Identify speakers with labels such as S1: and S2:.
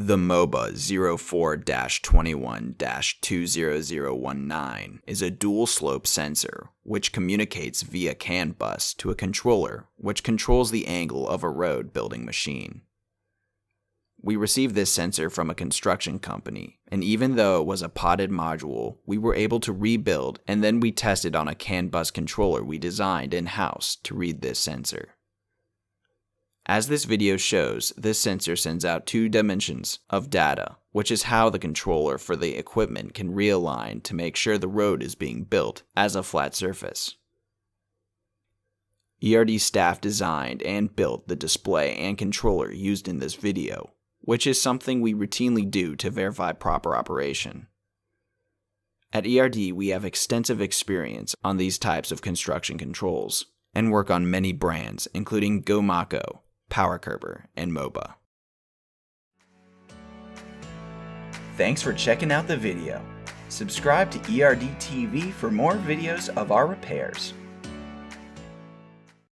S1: The MOBA 04-21-20019 is a dual slope sensor which communicates via CAN bus to a controller which controls the angle of a road building machine. We received this sensor from a construction company, and even though it was a potted module, we were able to rebuild, and then we tested on a CAN bus controller we designed in-house to read this sensor. As this video shows, this sensor sends out 2 dimensions of data, which is how the controller for the equipment can realign to make sure the road is being built as a flat surface. ERD staff designed and built the display and controller used in this video, which is something we routinely do to verify proper operation. At ERD, we have extensive experience on these types of construction controls, and work on many brands including Gomaco, Powercurber, and Moba. Thanks for checking out the video. Subscribe to ERD TV for more videos of our repairs.